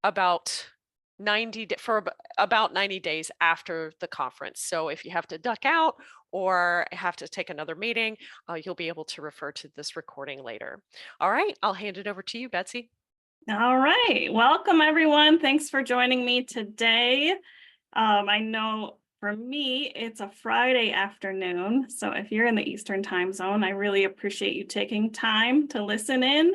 about about 90 days after the conference. So if you have to duck out or have to take another meeting, you'll be able to refer to this recording later. All right, I'll hand it over to you, Betsy. All right, welcome everyone. Thanks for joining me today. I know for me, it's a Friday afternoon. So if you're in the Eastern time zone, I really appreciate you taking time to listen in.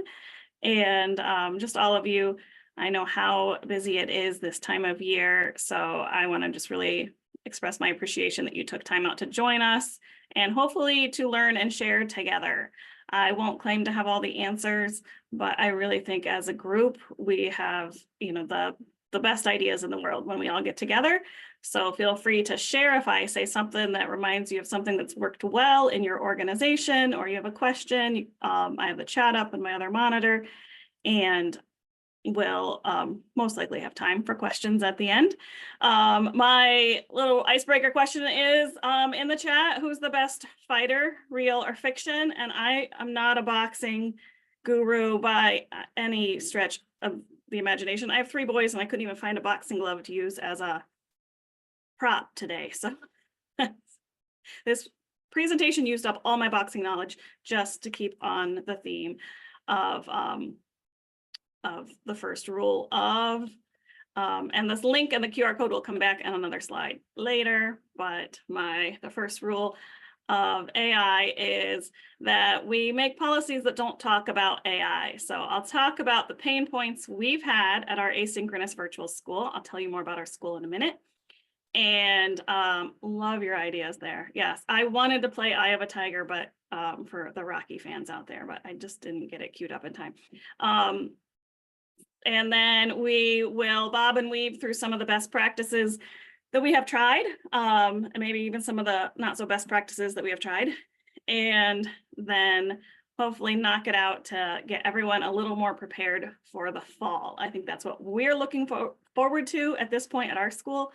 And just all of you, I know how busy it is this time of year. So I want to just really express my appreciation that you took time out to join us and hopefully to learn and share together. I won't claim to have all the answers, but I really think as a group, we have, the best ideas in the world when we all get together. So feel free to share if I say something that reminds you of something that's worked well in your organization, or you have a question. I have the chat up in my other monitor, and we'll most likely have time for questions at the end. My little icebreaker question is in the chat, who's the best fighter, real or fiction? And I am not a boxing guru by any stretch of the imagination. I have 3 boys and I couldn't even find a boxing glove to use as a prop today. So this presentation used up all my boxing knowledge just to keep on the theme of the first rule of, and this link and the QR code will come back on another slide later, but the first rule of AI is that we make policies that don't talk about AI. So I'll talk about the pain points we've had at our asynchronous virtual school. I'll tell you more about our school in a minute. And love your ideas there. Yes, I wanted to play Eye of a Tiger, but for the Rocky fans out there, but I just didn't get it queued up in time. And then we will bob and weave through some of the best practices that we have tried, and maybe even some of the not so best practices that we have tried, and then hopefully knock it out to get everyone a little more prepared for the fall. I think that's what we're looking forward to at this point at our school,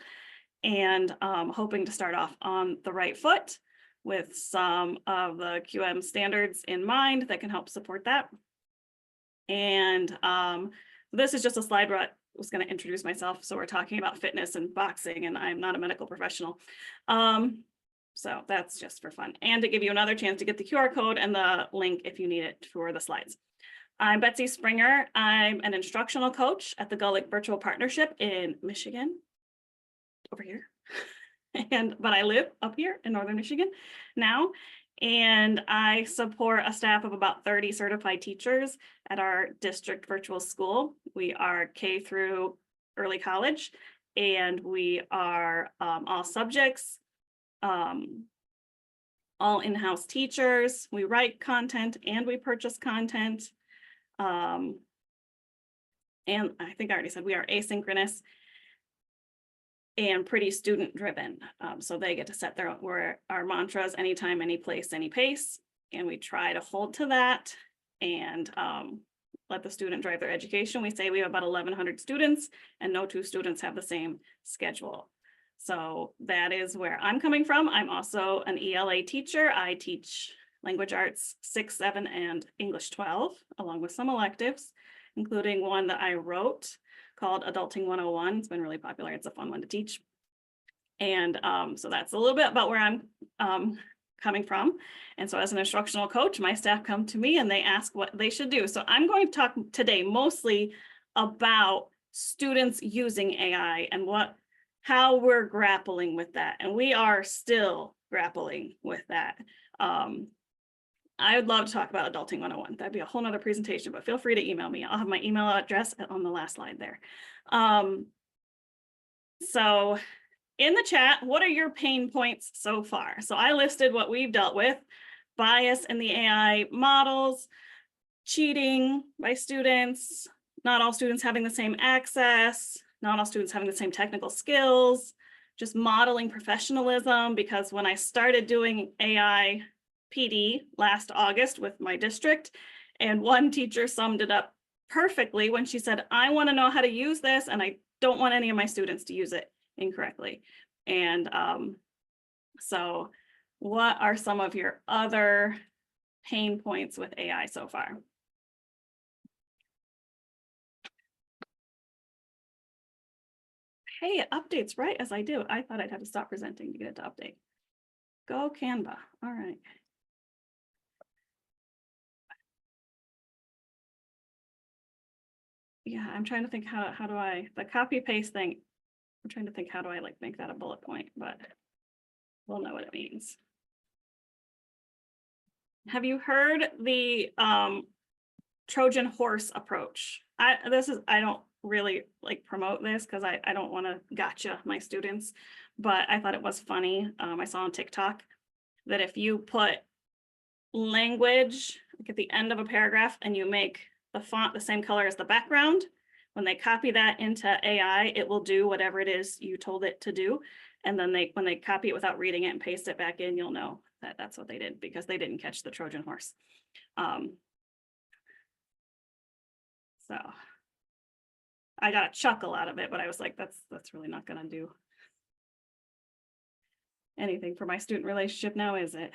and hoping to start off on the right foot with some of the QM standards in mind that can help support that. And this is just a slide where I was going to introduce myself. So we're talking about fitness and boxing, and I'm not a medical professional. So that's just for fun and to give you another chance to get the QR code and the link if you need it for the slides. I'm Betsy Springer. I'm an instructional coach at the Gulick Virtual Partnership in Michigan, over here. But I live up here in Northern Michigan now. And I support a staff of about 30 certified teachers at our district virtual school. We are K through early college, and we are all subjects, all in-house teachers. We write content and we purchase content. And I think I already said we are asynchronous and pretty student driven. So they get to set our mantras anytime, any place, any pace. And we try to hold to that and let the student drive their education. We say we have about 1,100 students and no 2 students have the same schedule. So that is where I'm coming from. I'm also an ELA teacher. I teach language arts 6, 7, and English 12, along with some electives, including one that I wrote called Adulting 101. It's been really popular. It's a fun one to teach. And so that's a little bit about where I'm coming from. And so as an instructional coach, my staff come to me and they ask what they should do. So I'm going to talk today mostly about students using AI and how we're grappling with that. And we are still grappling with that. I would love to talk about Adulting 101. That'd be a whole nother presentation, but feel free to email me. I'll have my email address on the last slide there. So in the chat, what are your pain points so far? So I listed what we've dealt with: bias in the AI models, cheating by students, not all students having the same access, not all students having the same technical skills, just modeling professionalism, because when I started doing AI PD last August with my district, and one teacher summed it up perfectly when she said, I want to know how to use this and I don't want any of my students to use it incorrectly. And so what are some of your other pain points with AI so far? hey, it updates right as I do. I thought I'd have to stop presenting to get it to update. Go Canva. All right. Yeah, I'm trying to think how do I, the copy paste thing, I'm trying to think how do I like make that a bullet point, but we'll know what it means. Have you heard the Trojan horse approach? I don't really like promote this because I don't want to gotcha my students, but I thought it was funny. I saw on TikTok that if you put language like at the end of a paragraph and you make the font the same color as the background, when they copy that into AI, it will do whatever it is you told it to do. And then when they copy it without reading it and paste it back in, you'll know that that's what they did because they didn't catch the Trojan horse. So I got a chuckle out of it, but I was like, that's really not going to do anything for my student relationship now, is it?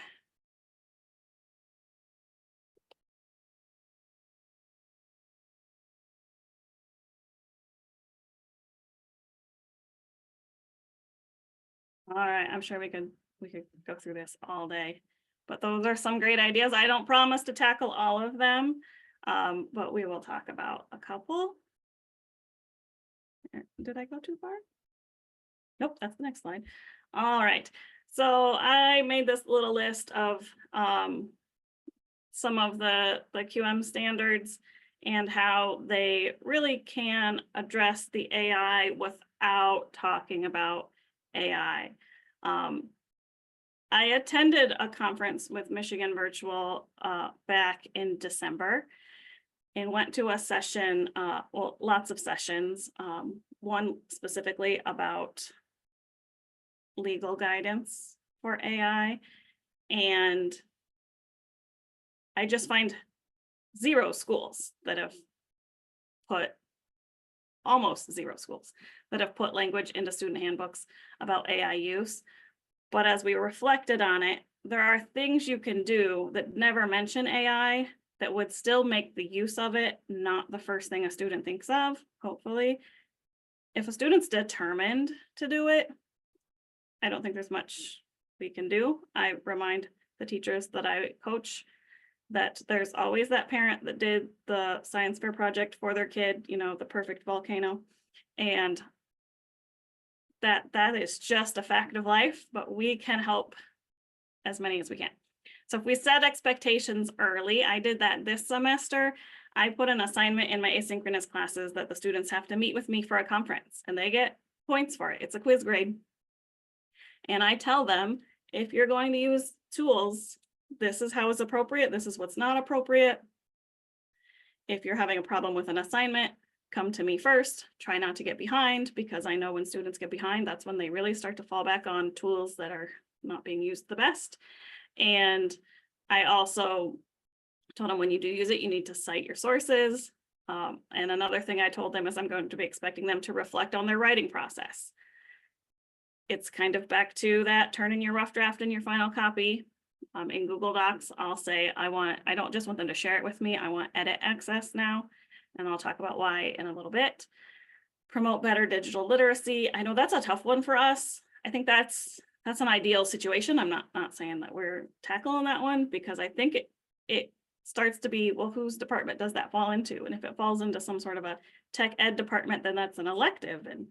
All right, I'm sure we could go through this all day, but those are some great ideas. I don't promise to tackle all of them, but we will talk about a couple. Did I go too far? Nope, that's the next slide. All right, so I made this little list of some of the QM standards and how they really can address the AI without talking about AI. I attended a conference with Michigan Virtual back in December and went to a session, well, lots of sessions, one specifically about legal guidance for AI. And I just find almost zero schools that have put language into student handbooks about AI use. But as we reflected on it, there are things you can do that never mention AI that would still make the use of it not the first thing a student thinks of, hopefully. If a student's determined to do it, I don't think there's much we can do. I remind the teachers that I coach that there's always that parent that did the science fair project for their kid, the perfect volcano. And that is just a fact of life, but we can help as many as we can. So if we set expectations early, I did that this semester. I put an assignment in my asynchronous classes that the students have to meet with me for a conference and they get points for it. It's a quiz grade. And I tell them, if you're going to use tools, this is how it's appropriate. This is what's not appropriate. If you're having a problem with an assignment, come to me first. Try not to get behind, because I know when students get behind, that's when they really start to fall back on tools that are not being used the best. And I also told them, when you do use it, you need to cite your sources. And another thing I told them is I'm going to be expecting them to reflect on their writing process. It's kind of back to that turn in your rough draft in your final copy. In Google Docs, I'll say, I don't just want them to share it with me. I want edit access now. And I'll talk about why in a little bit. Promote better digital literacy. I know that's a tough one for us. I think that's an ideal situation. I'm not saying that we're tackling that one, because I think it starts to be, well, whose department does that fall into? And if it falls into some sort of a tech ed department, then that's an elective. And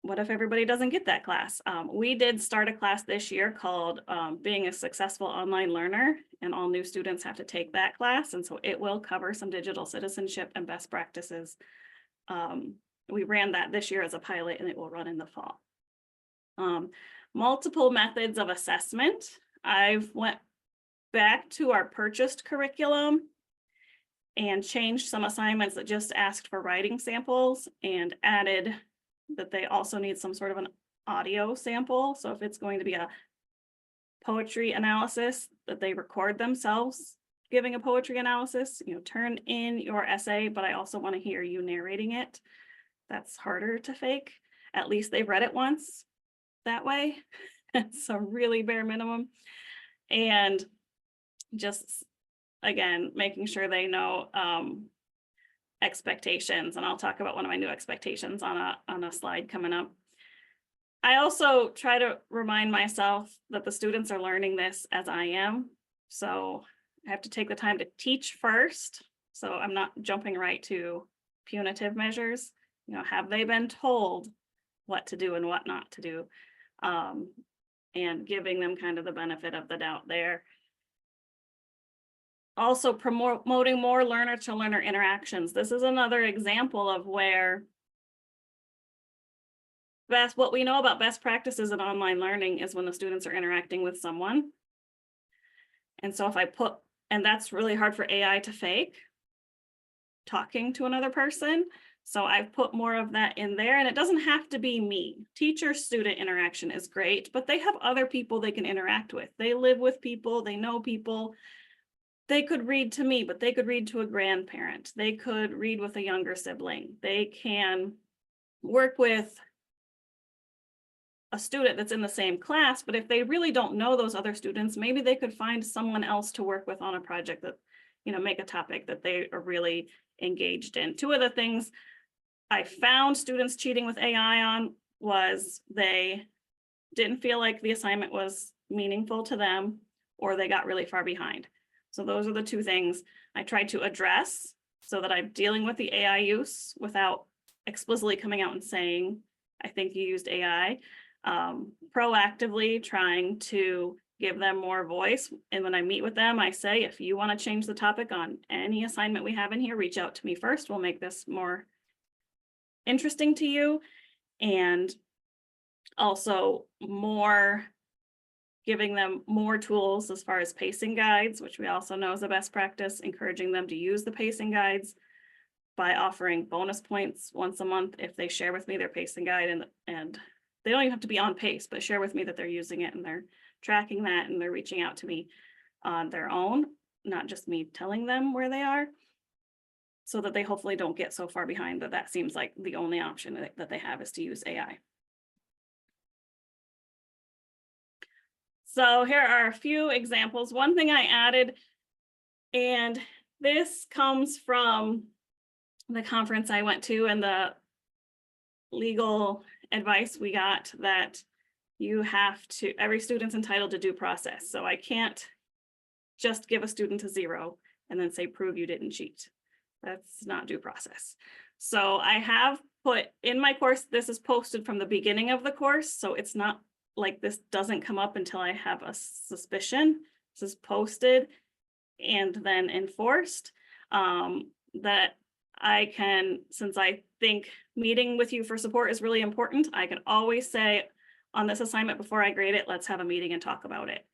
what if everybody doesn't get that class? We did start a class this year called Being a Successful Online Learner, and all new students have to take that class. And so it will cover some digital citizenship and best practices. We ran that this year as a pilot, and it will run in the fall. Multiple methods of assessment. I've went back to our purchased curriculum and changed some assignments that just asked for writing samples and added that they also need some sort of an audio sample. So if it's going to be a poetry analysis, that they record themselves giving a poetry analysis, turn in your essay, but I also want to hear you narrating it. That's harder to fake. At least they've read it once that way. It's a really bare minimum. And just, again, making sure they know expectations, and I'll talk about one of my new expectations on a slide coming up. I also try to remind myself that the students are learning this as I am. So I have to take the time to teach first. So I'm not jumping right to punitive measures. Have they been told what to do and what not to do? And giving them kind of the benefit of the doubt there. Also promoting more learner to learner interactions. This is another example of where what we know about best practices in online learning is when the students are interacting with someone. And so if I and that's really hard for AI to fake, talking to another person. So I've put more of that in there, and it doesn't have to be me. Teacher-student interaction is great, but they have other people they can interact with. They live with people, they know people. They could read to me, but they could read to a grandparent. They could read with a younger sibling. They can work with a student that's in the same class, but if they really don't know those other students, maybe they could find someone else to work with on a project that, make a topic that they are really engaged in. Two of the things I found students cheating with AI on was they didn't feel like the assignment was meaningful to them, or they got really far behind. So those are the two things I tried to address so that I'm dealing with the AI use without explicitly coming out and saying, I think you used AI. Proactively trying to give them more voice. And when I meet with them, I say, if you want to change the topic on any assignment we have in here, reach out to me first. We'll make this more interesting to you. And also giving them more tools as far as pacing guides, which we also know is a best practice, encouraging them to use the pacing guides by offering bonus points once a month if they share with me their pacing guide, and they don't even have to be on pace, but share with me that they're using it and they're tracking that and they're reaching out to me on their own, not just me telling them where they are, so that they hopefully don't get so far behind that seems like the only option that they have is to use AI. So here are a few examples. One thing I added, and this comes from the conference I went to and the legal advice we got, that every student's entitled to due process. So I can't just give a student a 0 and then say, prove you didn't cheat. That's not due process. So I have put in my course, this is posted from the beginning of the course. So it's not like this doesn't come up until I have a suspicion. This is posted and then enforced, that I can, since I think meeting with you for support is really important, I can always say on this assignment before I grade it, let's have a meeting and talk about it.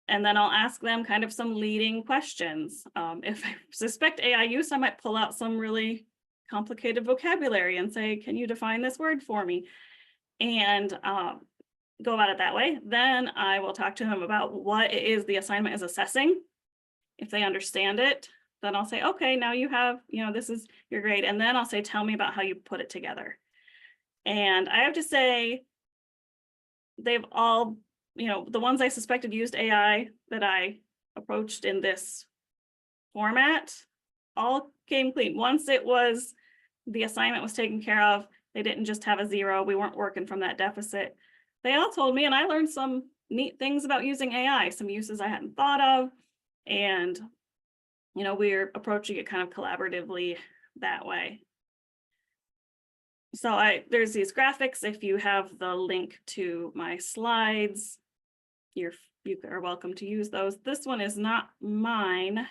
And then I'll ask them kind of some leading questions. If I suspect AI use, I might pull out some really complicated vocabulary and say, can you define this word for me? And go about it that way. Then I will talk to them about what it is the assignment is assessing. If they understand it, then I'll say, okay, now you have, this is your grade. And then I'll say, tell me about how you put it together. And I have to say, they've all, the ones I suspected used AI that I approached in this format all came clean. Once the assignment was taken care of, they didn't just have a 0. We weren't working from that deficit. They all told me, and I learned some neat things about using AI, some uses I hadn't thought of. And, we're approaching it kind of collaboratively that way. So there's these graphics. If you have the link to my slides, you are welcome to use those. This one is not mine. I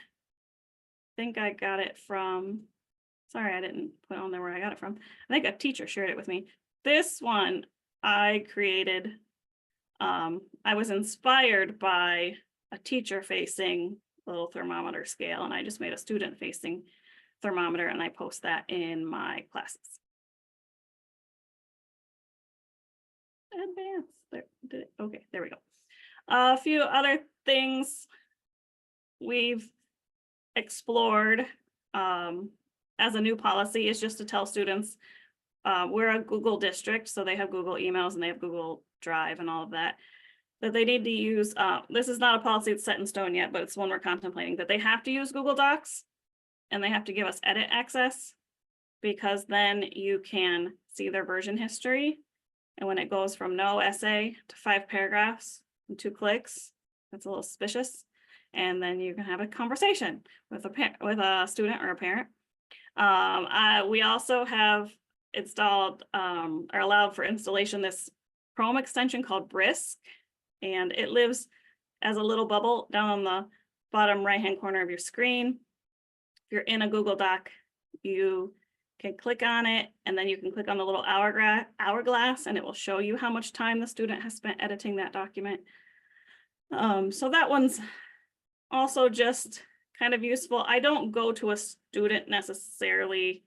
think I got it from, sorry, I didn't put on there where I got it from. I think a teacher shared it with me. This one I created, I was inspired by a teacher-facing little thermometer scale, and I just made a student-facing thermometer, and I post that in my classes. Advanced. Okay, there we go. A few other things we've explored as a new policy is just to tell students we're a Google district, so they have Google emails and they have Google Drive and all of that, that they need to use, this is not a policy that's set in stone yet, but it's one we're contemplating, that they have to use Google Docs and they have to give us edit access, because then you can see their version history. And when it goes from no essay to 5 paragraphs in 2 clicks, that's a little suspicious. And then you can have a conversation with a student or a parent. We also have installed or allowed for installation this Chrome extension called Brisk, and it lives as a little bubble down on the bottom right-hand corner of your screen. If you're in a Google Doc, you can click on it, and then you can click on the little hourglass, and it will show you how much time the student has spent editing that document. So that one's also just kind of useful. I don't go to a student necessarily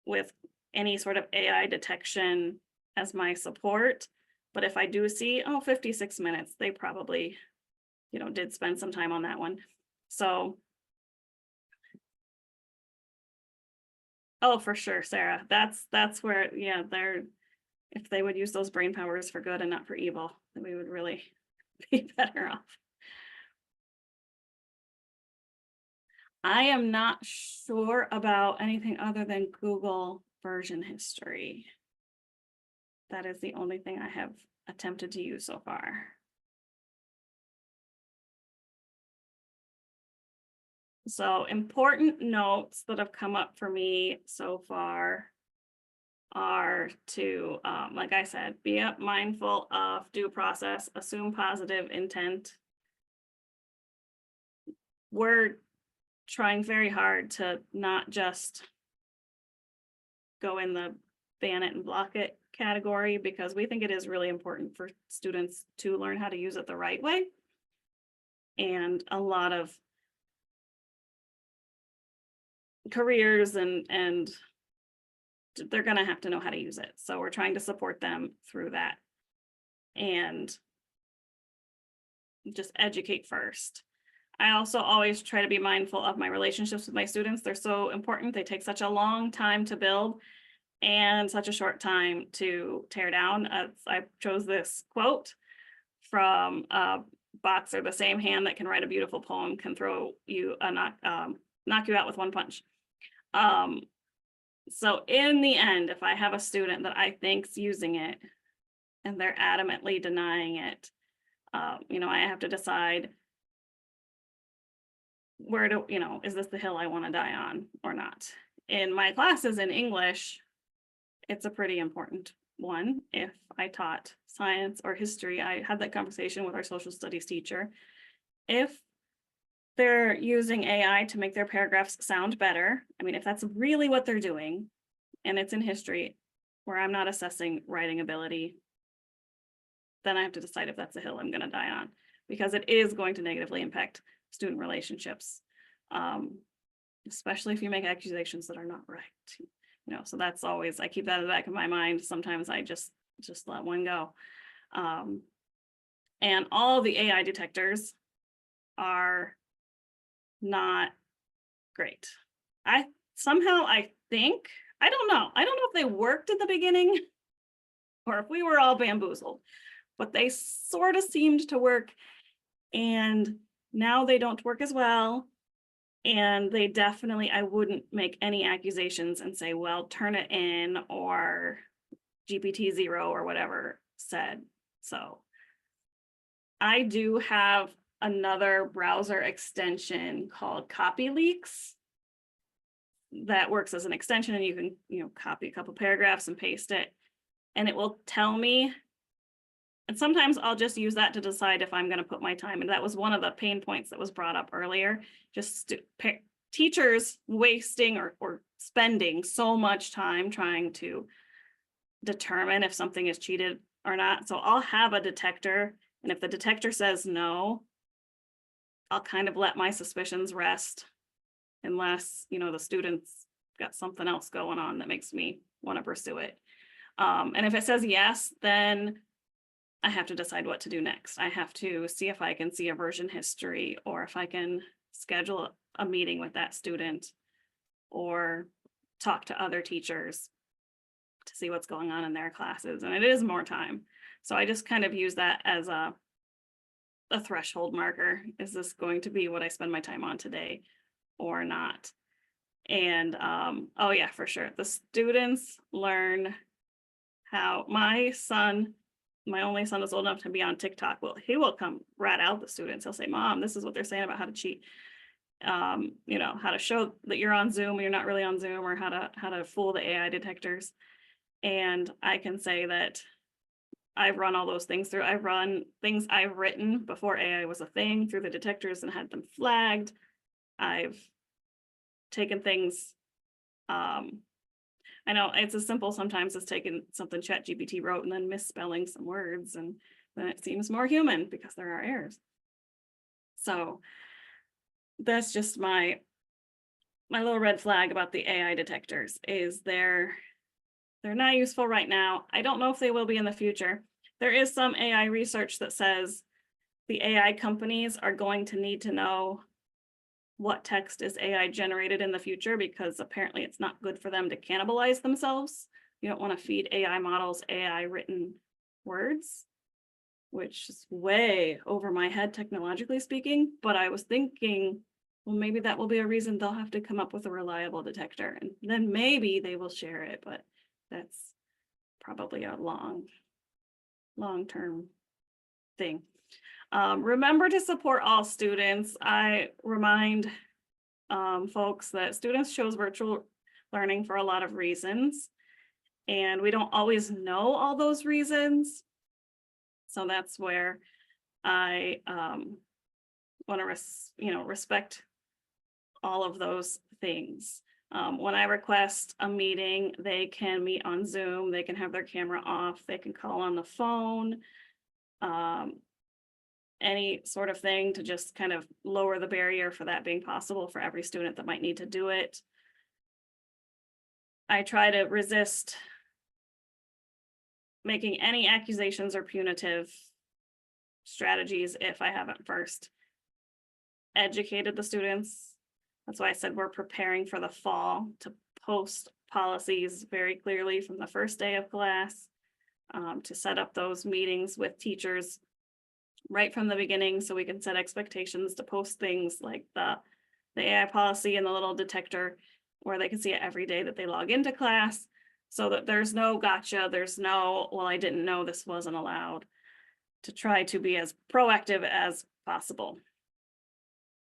with any sort of AI detection as my support, but if I do see, 56 minutes, they probably, did spend some time on that one. So, for sure, Sarah, that's where, yeah, if they would use those brain powers for good and not for evil, then we would really be better off. I am not sure about anything other than Google version history. That is the only thing I have attempted to use so far. So important notes that have come up for me so far are to, like I said, be mindful of due process, assume positive intent. We're trying very hard to not just go in the ban it and block it category, because we think it is really important for students to learn how to use it the right way. And a lot of careers and they're going to have to know how to use it. So we're trying to support them through that and just educate first. I also always try to be mindful of my relationships with my students. They're so important. They take such a long time to build and such a short time to tear down. I chose this quote from a boxer: the same hand that can write a beautiful poem can throw you knock you out with one punch. So in the end, if I have a student that I think's using it and they're adamantly denying it, I have to decide, is this the hill I want to die on or not? In my classes in English, it's a pretty important one. If I taught science or history, I had that conversation with our social studies teacher. If they're using AI to make their paragraphs sound better, if that's really what they're doing, and it's in history where I'm not assessing writing ability, then I have to decide if that's a hill I'm going to die on, because it is going to negatively impact student relationships, especially if you make accusations that are not right. So that's always, I keep that in the back of my mind. Sometimes I just let one go. And all the AI detectors are not great. I think, I don't know if they worked at the beginning or if we were all bamboozled, but they sort of seemed to work, and now they don't work as well. And they definitely, I wouldn't make any accusations and say, well, turn it in, or GPT-0 or whatever said. So I do have another browser extension called Copy Leaks that works as an extension, and you can, copy a couple paragraphs and paste it, and it will tell me. And sometimes I'll just use that to decide if I'm going to put my time. And that was one of the pain points that was brought up earlier. Just teachers wasting or spending so much time trying to determine if something is cheated or not. So I'll have a detector, and if the detector says no, I'll kind of let my suspicions rest, unless, the student's got something else going on that makes me want to pursue it. And if it says yes, then I have to decide what to do next. I have to see if I can see a version history, or if I can schedule a meeting with that student, or talk to other teachers to see what's going on in their classes. And it is more time. So I just kind of use that as a threshold marker. Is this going to be what I spend my time on today or not? And oh yeah, for sure. The students learn how my only son is old enough to be on TikTok. Well, he will come rat out the students. He'll say, Mom, this is what they're saying about how to cheat. How to show that you're on Zoom when you're not really on Zoom, or how to fool the AI detectors. And I can say that I've run all those things through. I've run things I've written before AI was a thing through the detectors and had them flagged. I've taken things, I know it's as simple sometimes as taking something ChatGPT wrote and then misspelling some words, and then it seems more human because there are errors. So that's just my little red flag about the AI detectors is they're not useful right now. I don't know if they will be in the future. There is some AI research that says the AI companies are going to need to know what text is AI generated in the future, because apparently it's not good for them to cannibalize themselves. You don't want to feed AI models AI written words, which is way over my head technologically speaking. But I was thinking, well, maybe that will be a reason they'll have to come up with a reliable detector, and then maybe they will share it. But that's probably a long-term thing. Remember to support all students. I remind folks that students chose virtual learning for a lot of reasons, and we don't always know all those reasons. So that's where I want to respect all of those things. When I request a meeting, they can meet on Zoom, they can have their camera off, they can call on the phone, any sort of thing to just kind of lower the barrier for that being possible for every student that might need to do it. I try to resist making any accusations or punitive strategies if I haven't first educated the students. That's why I said we're preparing for the fall to post policies very clearly from the first day of class, to set up those meetings with teachers right from the beginning so we can set expectations, to post things like the AI policy and the little detector where they can see it every day that they log into class, so that there's no gotcha, there's no, well, I didn't know this wasn't allowed, to try to be as proactive as possible.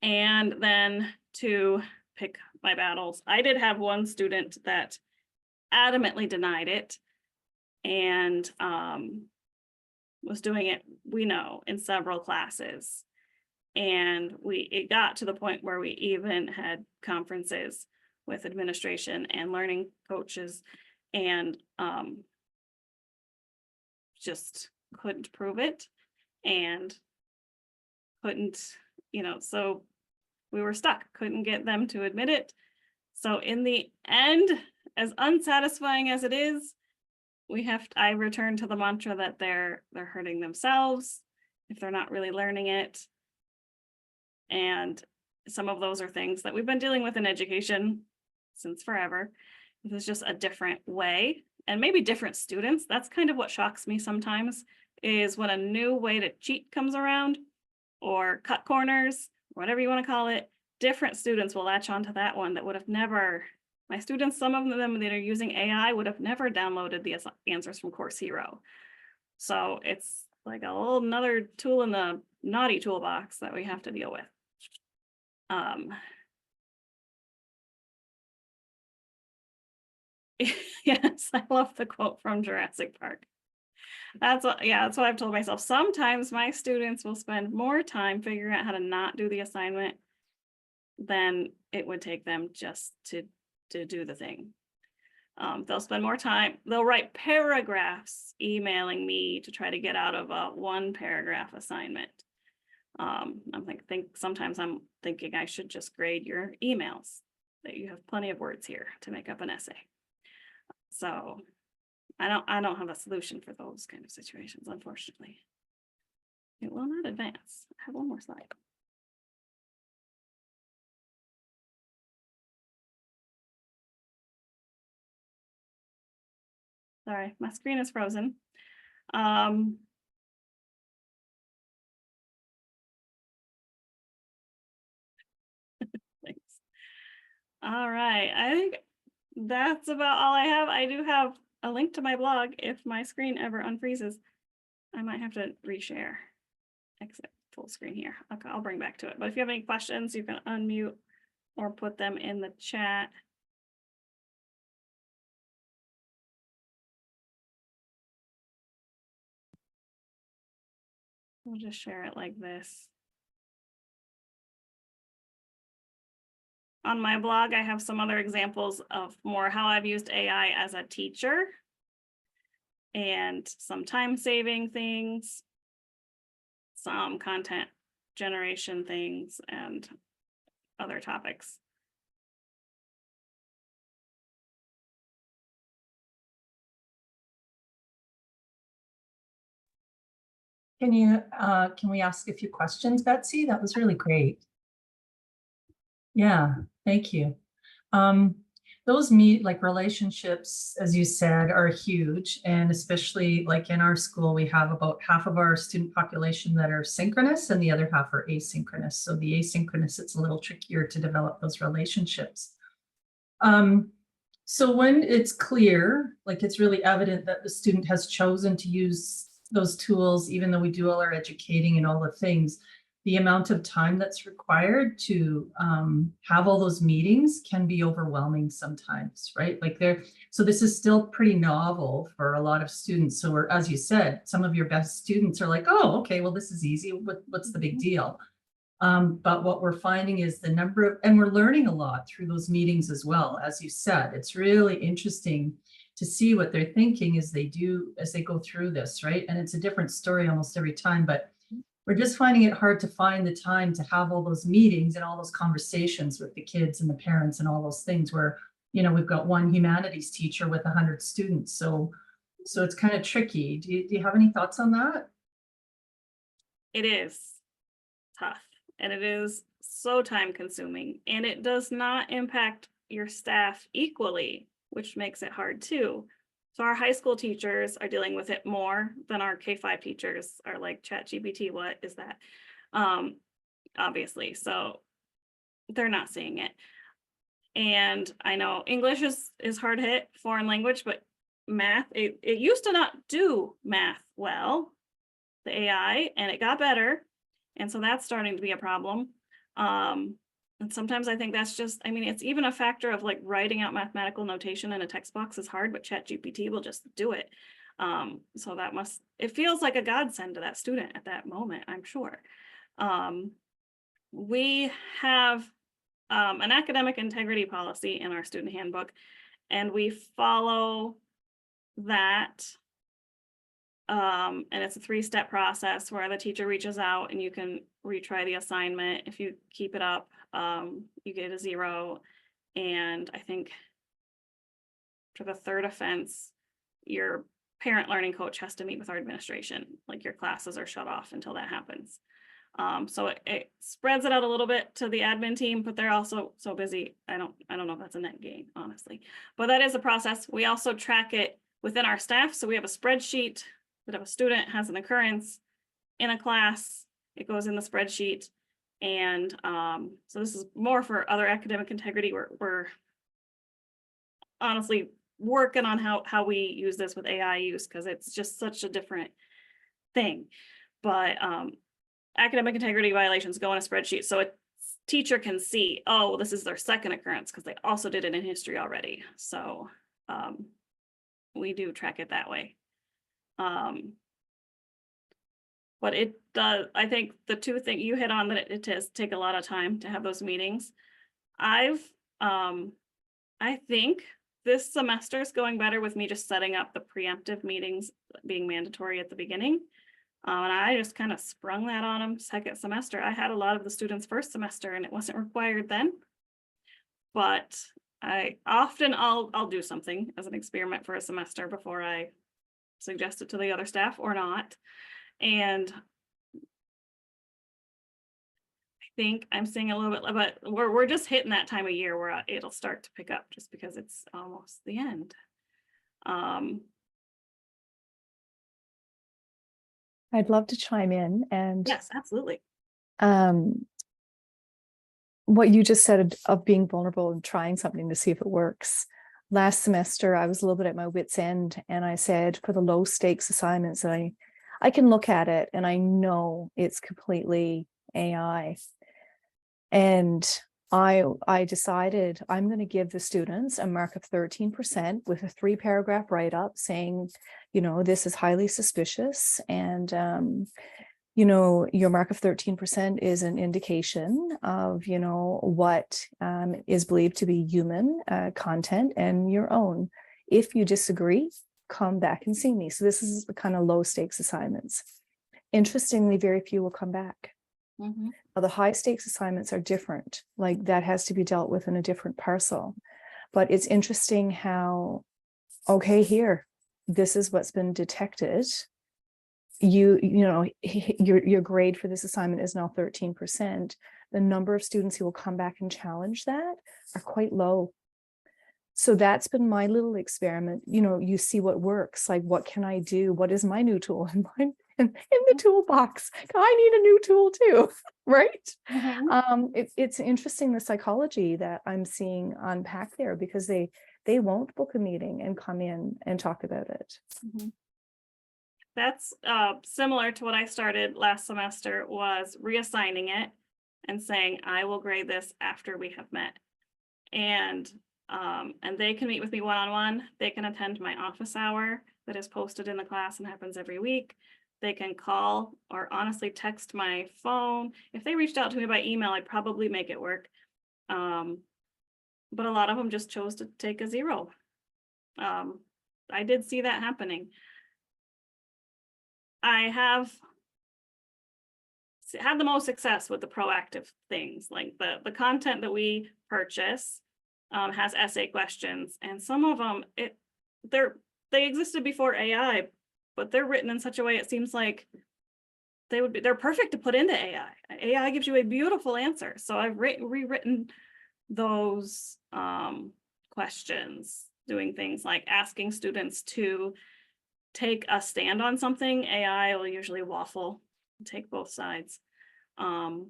And then to pick my battles. I did have one student that adamantly denied it and was doing it, we know, in several classes. And it got to the point where we even had conferences with administration and learning coaches, and just couldn't prove it and couldn't, so we were stuck, couldn't get them to admit it. So in the end, as unsatisfying as it is, I return to the mantra that they're hurting themselves if they're not really learning it. And some of those are things that we've been dealing with in education since forever. This is just a different way, and maybe different students. That's kind of what shocks me sometimes, is when a new way to cheat comes around, or cut corners, whatever you want to call it, different students will latch onto that one that would have never, my students, some of them that are using AI would have never downloaded the answers from Course Hero. So it's like a little another tool in the naughty toolbox that we have to deal with. Yes, I love the quote from Jurassic Park. That's what I've told myself. Sometimes my students will spend more time figuring out how to not do the assignment than it would take them just to do the thing. They'll spend more time, they'll write paragraphs emailing me to try to get out of a 1-paragraph assignment. Sometimes I'm thinking I should just grade your emails, that you have plenty of words here to make up an essay. So I don't have a solution for those kind of situations, unfortunately. It will not advance. I have one more slide. Sorry, my screen is frozen. Thanks. All right. I think that's about all I have. I do have a link to my blog if my screen ever unfreezes. I might have to reshare. Exit full screen here. Okay, I'll bring back to it. But if you have any questions, you can unmute or put them in the chat. We'll just share it like this. On my blog, I have some other examples of more how I've used AI as a teacher and some time saving things, some content generation things, and other topics. Can we ask a few questions, Betsy? That was really great. Yeah, thank you. Those relationships, as you said, are huge. And especially like in our school, we have about half of our student population that are synchronous and the other half are asynchronous. So the asynchronous, it's a little trickier to develop those relationships. So when it's clear, like it's really evident that the student has chosen to use those tools, even though we do all our educating and all the things, the amount of time that's required to have all those meetings can be overwhelming sometimes, right? So this is still pretty novel for a lot of students. So as you said, some of your best students are like, oh, okay, well, this is easy. What's the big deal? But what we're finding is the number of, and we're learning a lot through those meetings as well. As you said, it's really interesting to see what they're thinking as they go through this, right? And it's a different story almost every time, but we're just finding it hard to find the time to have all those meetings and all those conversations with the kids and the parents and all those things where, we've got one humanities teacher with 100 students. So it's kind of tricky. Do you have any thoughts on that? It is tough and it is so time consuming, and it does not impact your staff equally, which makes it hard too. So our high school teachers are dealing with it more than our K-5 teachers are like, ChatGPT, what is that? Obviously, so they're not seeing it. And I know English is hard hit, foreign language, but math, it used to not do math well, the AI, and it got better. And so that's starting to be a problem. And sometimes I think that's just, it's even a factor of like writing out mathematical notation in a text box is hard, but ChatGPT will just do it. So it feels like a godsend to that student at that moment, I'm sure. We have an academic integrity policy in our student handbook, and we follow that. And it's a 3-step process where the teacher reaches out and you can retry the assignment. If you keep it up, you get a 0. And I think for the 3rd offense, your parent learning coach has to meet with our administration. Like your classes are shut off until that happens. So it spreads it out a little bit to the admin team, but they're also so busy. I don't know if that's a net gain, honestly, but that is a process. We also track it within our staff. So we have a spreadsheet that if a student has an occurrence in a class, it goes in the spreadsheet. And so this is more for other academic integrity. We're honestly working on how we use this with AI use, because it's just such a different thing. But academic integrity violations go in a spreadsheet so a teacher can see, oh, well, this is their 2nd occurrence because they also did it in history already. So we do track it that way. But it does, I think the 2 things you hit on, that it does take a lot of time to have those meetings. I think this semester is going better with me just setting up the preemptive meetings being mandatory at the beginning. And I just kind of sprung that on them 2nd semester. I had a lot of the students 1st semester and it wasn't required then. But I'll do something as an experiment for a semester before I suggest it to the other staff or not. And I think I'm seeing a little bit, but we're just hitting that time of year where it'll start to pick up just because it's almost the end. I'd love to chime in and Yes, absolutely. um, what you just said of being vulnerable and trying something to see if it works. Last semester, I was a little bit at my wit's end, and I said for the low stakes assignments that I can look at it and I know it's completely AI. And I decided I'm going to give the students a mark of 13% with a 3-paragraph write-up saying, you know, this is highly suspicious, and you know, your mark of 13% is an indication of, you know, what is believed to be human content and your own. If you disagree, come back and see me. So this is the kind of low stakes assignments. Interestingly, very few will come back. Mhm. Now, the high stakes assignments are different, like that has to be dealt with in a different parcel. But it's interesting how, okay, here, this is what's been detected. You know, your grade for this assignment is now 13%. The number of students who will come back and challenge that are quite low. So that's been my little experiment. You know, you see what works, like what can I do? What is my new tool in the toolbox? I need a new tool too, right? Mhm. It's interesting, the psychology that I'm seeing unpack there, because they won't book a meeting and come in and talk about it. Mhm. That's similar to what I started last semester, was reassigning it and saying, I will grade this after we have met. And they can meet with me one-on-one. They can attend my office hour that is posted in the class and happens every week. They can call or honestly text my phone. If they reached out to me by email, I'd probably make it work. But a lot of them just chose to take a 0. I did see that happening. I have had the most success with the proactive things, like the content that we purchase has essay questions, and some of them they existed before AI, but they're written in such a way it seems like they're perfect to put into AI. AI gives you a beautiful answer, so I've rewritten those questions, doing things like asking students to take a stand on something. AI will usually waffle, take both sides. I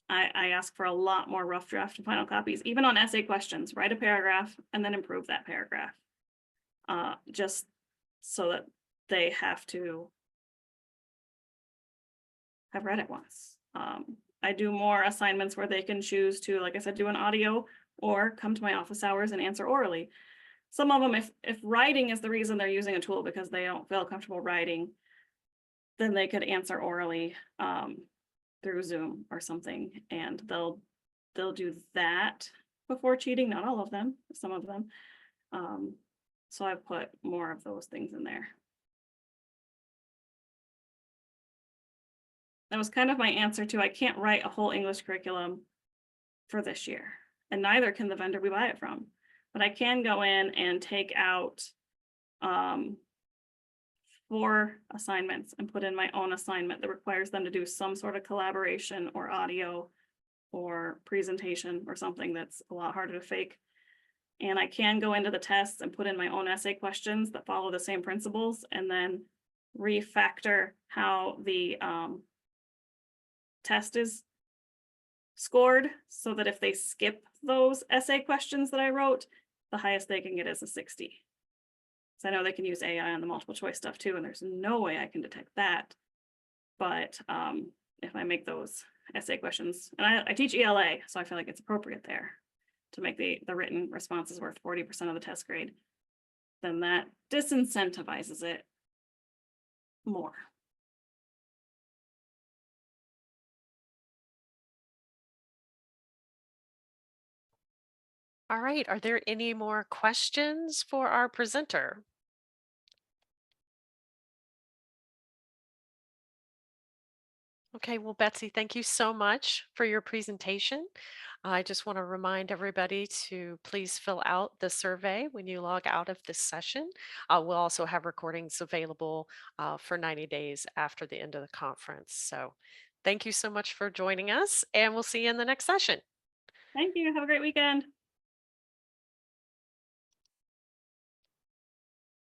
ask for a lot more rough draft and final copies, even on essay questions. Write a paragraph and then improve that paragraph, just so that they have to have read it once. I do more assignments where they can choose to, like I said, do an audio or come to my office hours and answer orally. Some of them, if writing is the reason they're using a tool because they don't feel comfortable writing, then they could answer orally through Zoom or something, and they'll do that before cheating. Not all of them, some of them. So I've put more of those things in there. That was kind of my answer to, I can't write a whole English curriculum for this year, and neither can the vendor we buy it from. But I can go in and take out 4 assignments and put in my own assignment that requires them to do some sort of collaboration or audio or presentation or something that's a lot harder to fake. And I can go into the tests and put in my own essay questions that follow the same principles, and then refactor how the test is scored, so that if they skip those essay questions that I wrote, the highest they can get is a 60. So I know they can use AI on the multiple choice stuff too, and there's no way I can detect that. But if I make those essay questions, and I teach ELA, so I feel like it's appropriate there to make the written responses worth 40% of the test grade, then that disincentivizes it more. All right. Are there any more questions for our presenter? Okay, well, Betsy, thank you so much for your presentation. I just want to remind everybody to please fill out the survey when you log out of this session. We'll also have recordings available for 90 days after the end of the conference. So thank you so much for joining us, and we'll see you in the next session. Thank you. Have a great weekend.